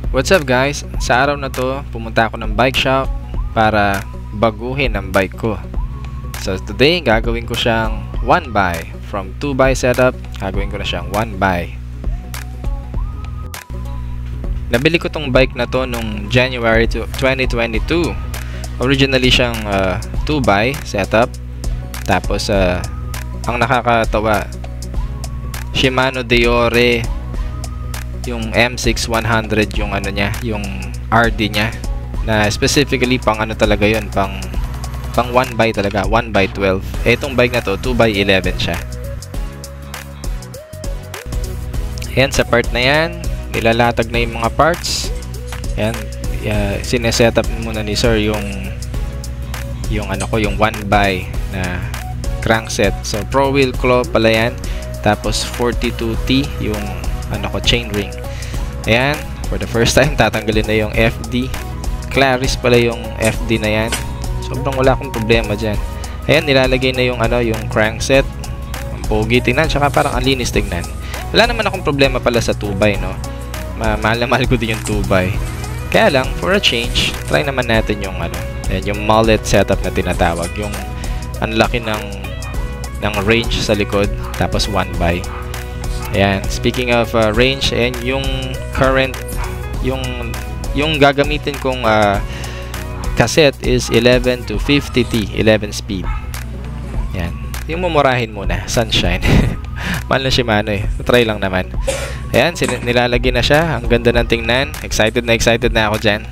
What's up guys? Sa araw na to, pumunta ako ng bike shop para baguhin ang bike ko. So today, gagawin ko siyang 1x. From 2x setup, gagawin ko na siyang 1x. Nabili ko tong bike na to nung January 2022. Originally siyang 2x setup. Tapos ang nakakatawa, Shimano Deore yung M6100 yung ano niya, yung RD niya, na specifically pang ano talaga yun, pang 1x talaga, 1x12. Etong bike na to 2x11 siya. Ayan, sa part na yan nilalatag na yung mga parts. Ayan, sineset up muna ni sir yung ano ko, yung 1x na crankset. So pro wheel claw pala yan, tapos 42T yung ano ko, chain ring. Ayan, for the first time tatanggalin na yung FD. Claris pala yung FD na yan. Sobrang wala akong problema dyan. Ayan, nilalagay na yung ano, yung crankset. Ang pogi tingnan, tsaka parang ang linis tingnan. Wala naman akong problema pala sa 2x, no. Mahal na mahal ko din yung 2x. Kaya lang, for a change, try naman natin yung ano, ayan, yung mullet setup na tinatawag, yung ang laki ng range sa likod, tapos 1x. Ayan, speaking of range, and yung current, yung gagamitin kong cassette is 11 to 50T, 11 speed. Ayan, yung mumurahin muna, Sunshine. Mahal na Shimano eh, try lang naman. Ayan, nilalagay na siya, ang ganda ng tingnan. Excited na ako dyan.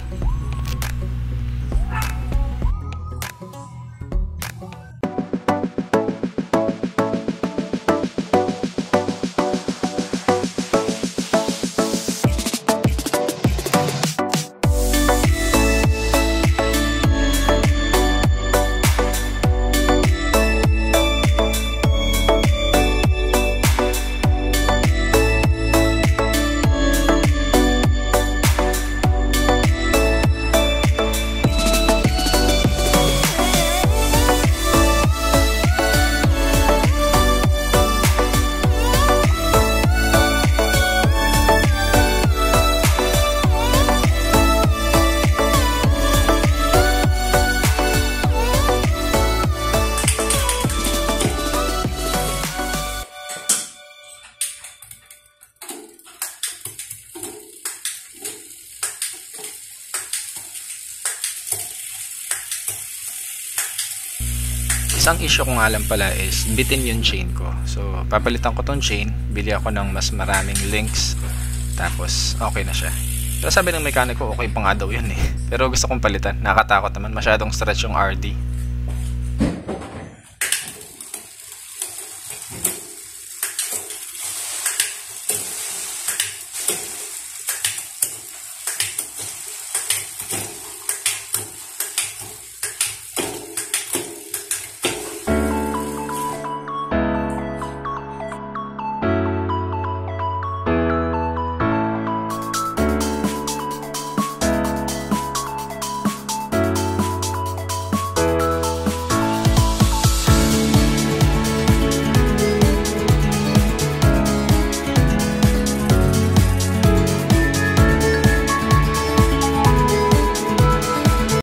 Isang issue ko nga lang pala is bitin yung chain ko. So, papalitan ko tong chain. Bili ako ng mas maraming links. Tapos, okay na siya. Pero sabi ng mekaniko, okay pa nga daw yun eh. Pero gusto kong palitan. Nakatakot naman. Masyadong stretch yung RD.